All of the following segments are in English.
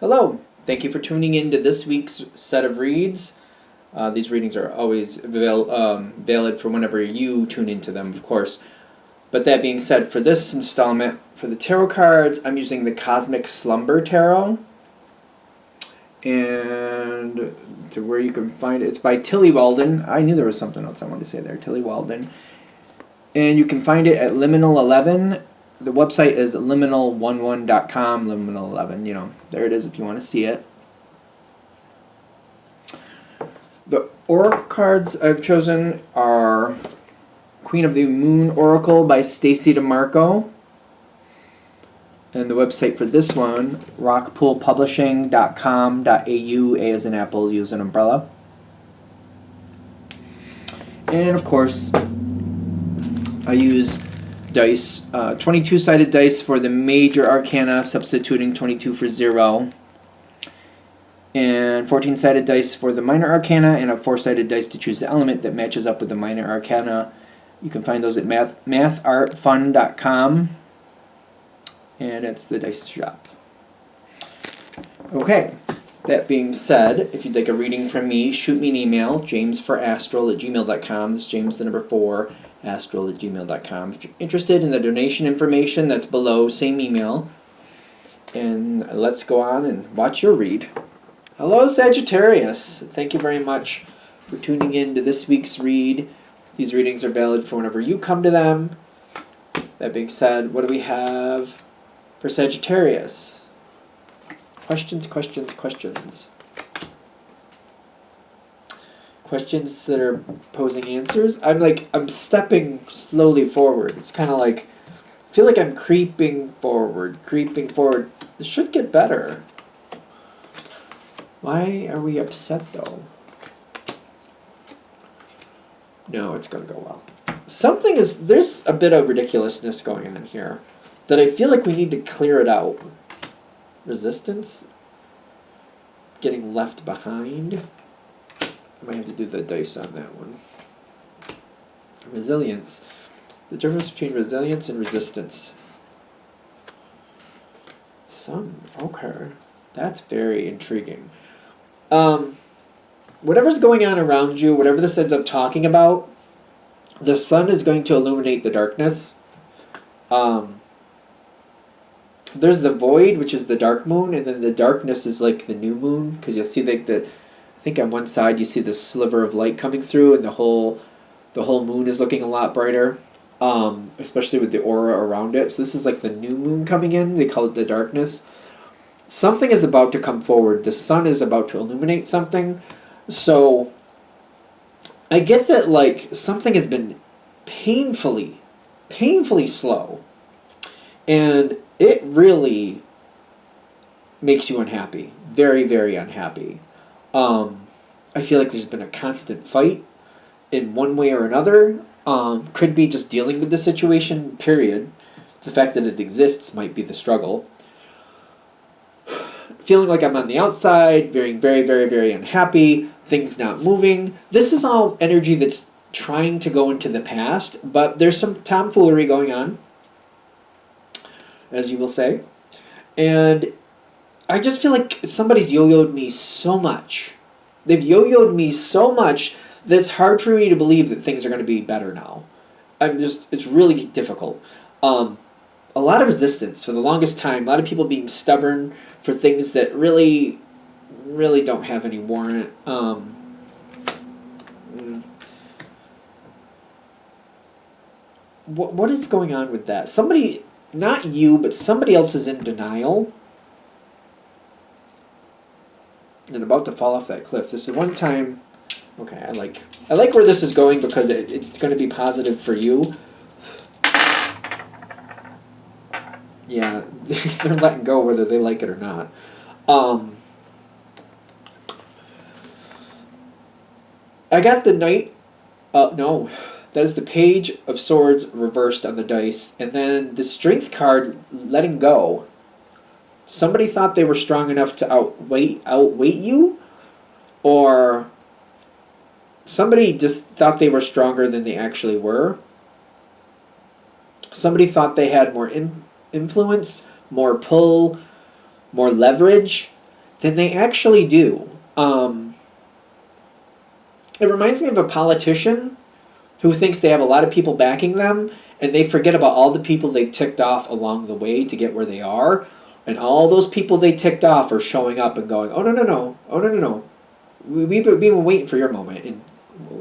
Hello, thank you for tuning in to this week's set of reads. These readings are always valid for whenever you tune into them, of course. But that being said, for this installment, for the tarot cards, I'm using the Cosmic Slumber Tarot. And to where you can find it, it's by Tilly Walden. I knew there was something else I wanted to say there, Tilly Walden. And you can find it at Liminal 11. The website is liminal11.com, liminal 11, there it is if you want to see it. The oracle cards I've chosen are Queen of the Moon Oracle by Stacy DeMarco. And the website for this one, rockpoolpublishing.com.au, A as in apple, U as an umbrella. And of course, I use dice, 22-sided dice for the major arcana, substituting 22 for 0. And 14-sided dice for the minor arcana, and a 4-sided dice to choose the element that matches up with the minor arcana. You can find those at mathartfun.com, and it's the dice shop. Okay, that being said, if you'd like a reading from me, shoot me an email, jamesforastral@gmail.com. This is James, the number 4, astral@gmail.com. If you're interested in the donation information, that's below, same email. And let's go on and watch your read. Hello, Sagittarius. Thank you very much for tuning in to this week's read. These readings are valid for whenever you come to them. That being said, what do we have for Sagittarius? Questions, questions, questions. Questions that are posing answers. I'm stepping slowly forward. It's kind of like, I feel like I'm creeping forward. This should get better. Why are we upset though? No, it's going to go well. There's a bit of ridiculousness going on here that I feel like we need to clear it out. Resistance? Getting left behind? I might have to do the dice on that one. Resilience. The difference between resilience and resistance. Okay. That's very intriguing. Whatever's going on around you, whatever this ends up talking about, the sun is going to illuminate the darkness. There's the void, which is the dark moon, and then the darkness is like the new moon, because you'll see I think on one side you see the sliver of light coming through, and the whole moon is looking a lot brighter, especially with the aura around it. So this is like the new moon coming in. They call it the darkness. Something is about to come forward. The sun is about to illuminate something. So I get that something has been painfully slow. And it really makes you unhappy. Very, very unhappy. I feel like there's been a constant fight in one way or another. Could be just dealing with the situation, period. The fact that it exists might be the struggle. Feeling like I'm on the outside, very, very, very, very unhappy, things not moving. This is all energy that's trying to go into the past, but there's some tomfoolery going on, as you will say. And I just feel like somebody's yo-yoed me so much. They've yo-yoed me so much that it's hard for me to believe that things are going to be better now. It's really difficult. A lot of resistance for the longest time. A lot of people being stubborn for things that really, really don't have any warrant. What is going on with that? Somebody, not you, but somebody else is in denial and about to fall off that cliff. This is one time. Okay, I like where this is going because it's going to be positive for you. Yeah, they're letting go whether they like it or not. I got the Knight. No, that is the Page of Swords reversed on the dice, and then the Strength card letting go. Somebody thought they were strong enough to outweigh you, or somebody just thought they were stronger than they actually were. Somebody thought they had more influence, more pull, more leverage, than they actually do. It reminds me of a politician who thinks they have a lot of people backing them, and they forget about all the people they've ticked off along the way to get where they are. And all those people they ticked off are showing up and going, oh, no, no, no. Oh, no, no, no. We've been waiting for your moment, and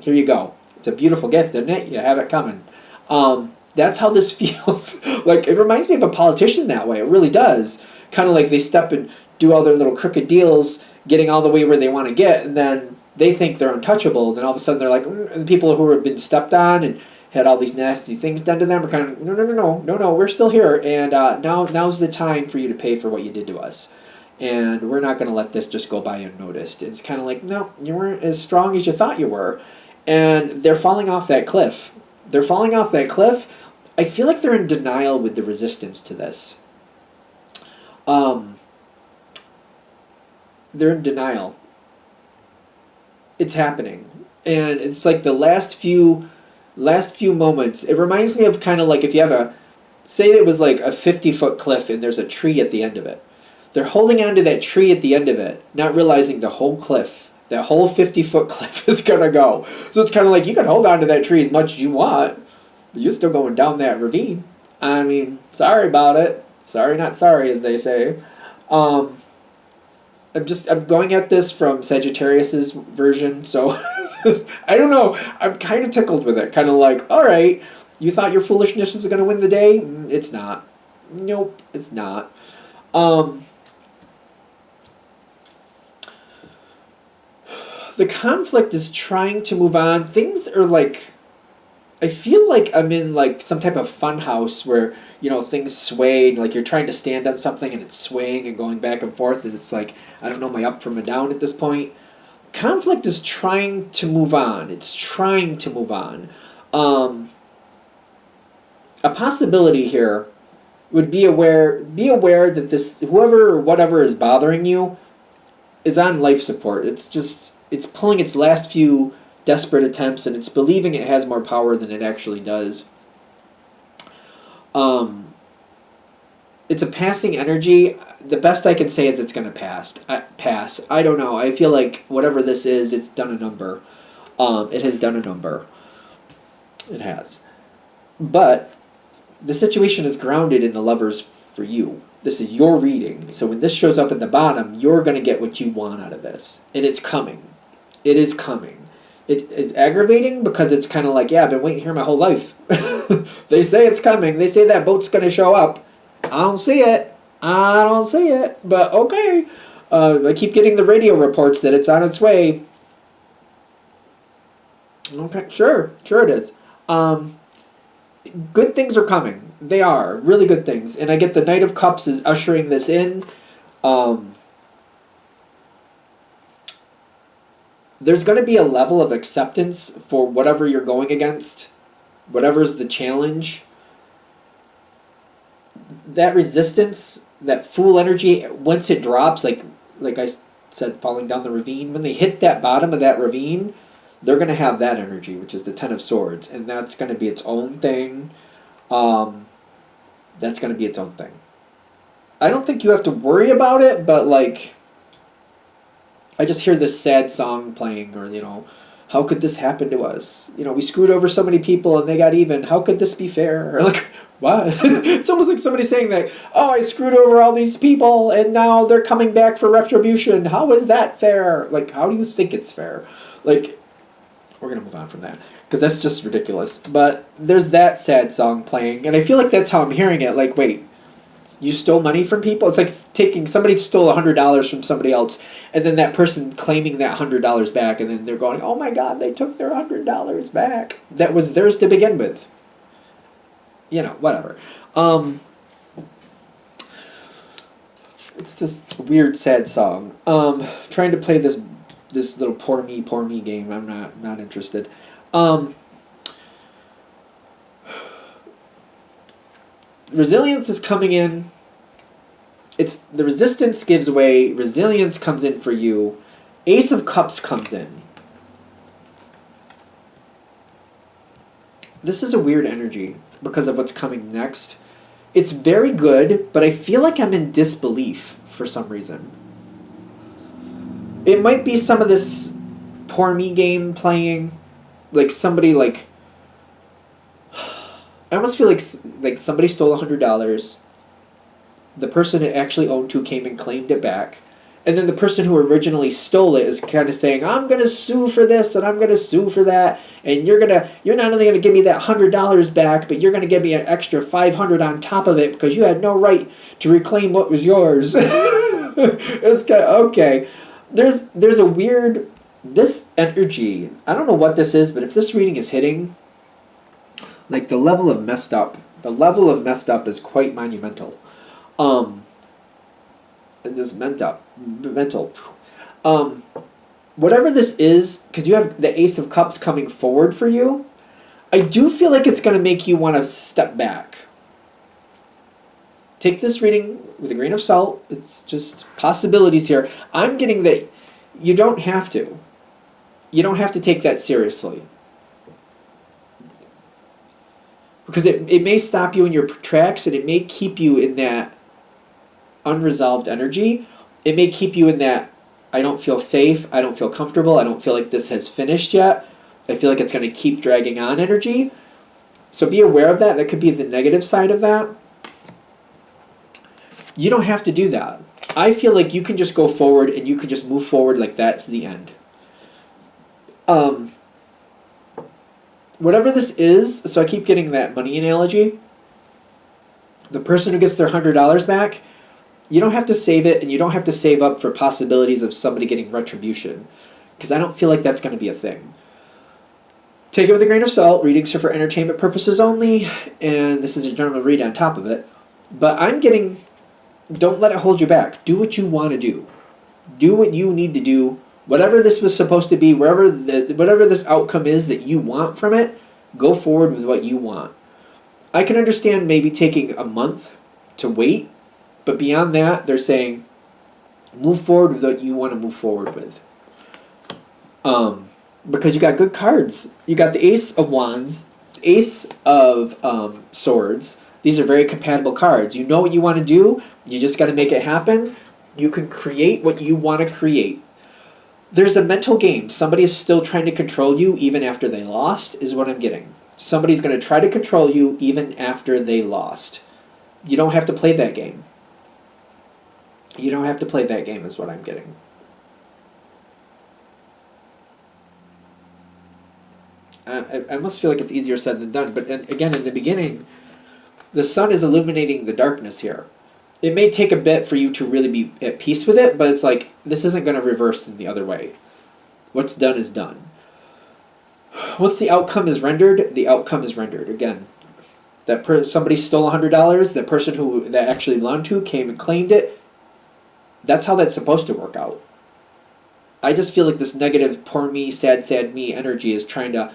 here you go. It's a beautiful gift, isn't it? You have it coming. That's how this feels. Like, it reminds me of a politician that way. It really does. Kind of like they step and do all their little crooked deals, getting all the way where they want to get, and then they think they're untouchable. And then all of a sudden they're like, and the people who have been stepped on and had all these nasty things done to them are kind of, no, we're still here, and now's the time for you to pay for what you did to us. And we're not going to let this just go by unnoticed. It's kind of like, no, you weren't as strong as you thought you were. And they're falling off that cliff. They're falling off that cliff. I feel like they're in denial with the resistance to this. They're in denial. It's happening. And it's like the last few moments. It reminds me of kind of like if you have say it was like a 50-foot cliff and there's a tree at the end of it. They're holding on to that tree at the end of it, not realizing the whole cliff, that whole 50-foot cliff is going to go. So it's kind of like you can hold on to that tree as much as you want, but you're still going down that ravine. I mean, sorry about it. Sorry, not sorry, as they say. I'm going at this from Sagittarius's version, so I don't know. I'm kind of tickled with it. Kind of like, all right, you thought your foolishness was going to win the day? It's not. Nope, it's not. The conflict is trying to move on. Things are like, I feel like I'm in like some type of fun house where, things sway, like you're trying to stand on something and it's swaying and going back and forth, and it's like, I don't know my up from a down at this point. Conflict is trying to move on. It's trying to move on. A possibility here would be aware that this, whoever or whatever is bothering you is on life support. It's pulling its last few desperate attempts, and it's believing it has more power than it actually does. It's a passing energy. The best I can say is it's going to pass. I don't know. I feel like whatever this is, it's done a number. It has done a number. It has. But the situation is grounded in the Lovers for you. This is your reading. So when this shows up at the bottom, you're going to get what you want out of this. And it's coming. It is coming. It is aggravating because it's kind of like, yeah, I've been waiting here my whole life. They say it's coming. They say that boat's going to show up. I don't see it. But okay. I keep getting the radio reports that it's on its way. Okay, sure it is. Good things are coming. They are. Really good things. And I get the Knight of Cups is ushering this in. There's going to be a level of acceptance for whatever you're going against. Whatever's the challenge. That resistance, that fool energy, once it drops, like I said, falling down the ravine, when they hit that bottom of that ravine, they're going to have that energy, which is the Ten of Swords, and that's going to be its own thing. That's going to be its own thing. I don't think you have to worry about it, but like, I just hear this sad song playing, or, how could this happen to us? We screwed over so many people and they got even. How could this be fair? Or like, what? It's almost like somebody saying that, oh, I screwed over all these people and now they're coming back for retribution. How is that fair? Like, how do you think it's fair? Like, we're going to move on from that because that's just ridiculous. But there's that sad song playing, and I feel like that's how I'm hearing it. Like, wait, you stole money from people? It's like somebody stole $100 from somebody else, and then that person claiming that $100 back, and then they're going, oh my God, they took their $100 back. That was theirs to begin with. Whatever. It's just a weird, sad song. Trying to play this little poor me game. I'm not interested. Resilience is coming in. It's the resistance gives way. Resilience comes in for you. Ace of Cups comes in. This is a weird energy because of what's coming next. It's very good, but I feel like I'm in disbelief for some reason. It might be some of this poor me game playing, like somebody like. I almost feel like somebody stole $100. The person it actually owned to came and claimed it back. And then the person who originally stole it is kind of saying, I'm going to sue for this and I'm going to sue for that. And you're not only going to give me that $100 back, but you're going to give me an extra $500 on top of it because you had no right to reclaim what was yours. It's kind of, okay. There's a weird, this energy, I don't know what this is, but if this reading is hitting, like the level of messed up is quite monumental. Just mental. Whatever this is, because you have the Ace of Cups coming forward for you, I do feel like it's going to make you want to step back. Take this reading with a grain of salt. It's just possibilities here. I'm getting that you don't have to. You don't have to take that seriously. Because it may stop you in your tracks and it may keep you in that unresolved energy. It may keep you in that I don't feel safe, I don't feel comfortable, I don't feel like this has finished yet. I feel like it's going to keep dragging on energy. So be aware of that. That could be the negative side of that. You don't have to do that. I feel like you can just go forward and you can just move forward like that's the end. Whatever this is, so I keep getting that money analogy. The person who gets their $100 back, you don't have to save it and you don't have to save up for possibilities of somebody getting retribution. Because I don't feel like that's going to be a thing. Take it with a grain of salt. Readings are for entertainment purposes only. And this is a general read on top of it. But I'm getting, don't let it hold you back. Do what you want to do. Do what you need to do. Whatever this was supposed to be, whatever this outcome is that you want from it, go forward with what you want. I can understand maybe taking a month to wait. But beyond that, they're saying, move forward with what you want to move forward with. Because you got good cards. You got the Ace of Wands, Ace of Swords. These are very compatible cards. You know what you want to do. You just got to make it happen. You can create what you want to create. There's a mental game. Somebody is still trying to control you even after they lost, is what I'm getting. Somebody's going to try to control you even after they lost. You don't have to play that game. You don't have to play that game is what I'm getting. I almost feel like it's easier said than done. But again, in the beginning, the sun is illuminating the darkness here. It may take a bit for you to really be at peace with it, but it's like, this isn't going to reverse in the other way. What's done is done. Once the outcome is rendered, the outcome is rendered. Again, somebody stole $100. The person who that actually belonged to came and claimed it. That's how that's supposed to work out. I just feel like this negative, poor me, sad, sad me energy is trying to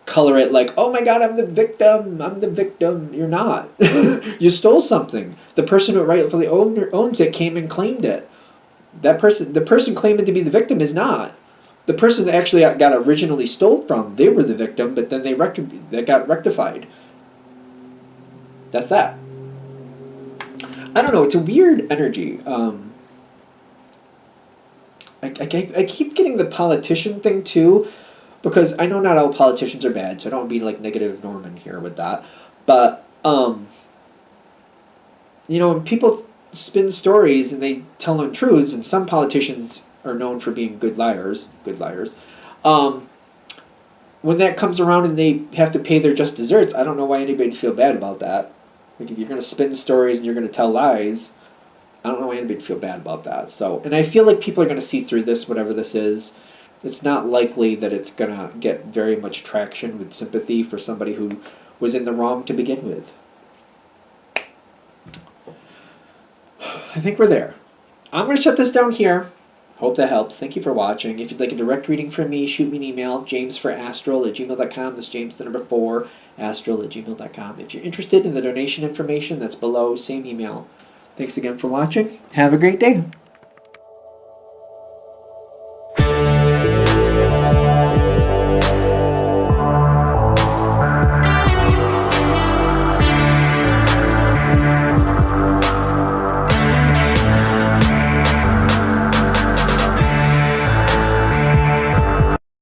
color it like, oh my God, I'm the victim. You're not. You stole something. The person who rightfully owns it came and claimed it. The person claiming to be the victim is not. The person that actually got originally stole from, they were the victim, but then they got rectified. That's that. I don't know. It's a weird energy. I keep getting the politician thing too, because I know not all politicians are bad, so I don't want to be like negative Norman here with that. But when people spin stories and they tell untruths, and some politicians are known for being good liars. When that comes around and they have to pay their just desserts, I don't know why anybody would feel bad about that. Like if you're going to spin stories and you're going to tell lies, I don't know why anybody would feel bad about that. So, and I feel like people are going to see through this, whatever this is. It's not likely that it's going to get very much traction with sympathy for somebody who was in the wrong to begin with. I think we're there. I'm going to shut this down here. Hope that helps. Thank you for watching. If you'd like a direct reading from me, shoot me an email, jamesforastral@gmail.com. That's James the number 4, astral@gmail.com. If you're interested in the donation information, that's below, same email. Thanks again for watching. Have a great day.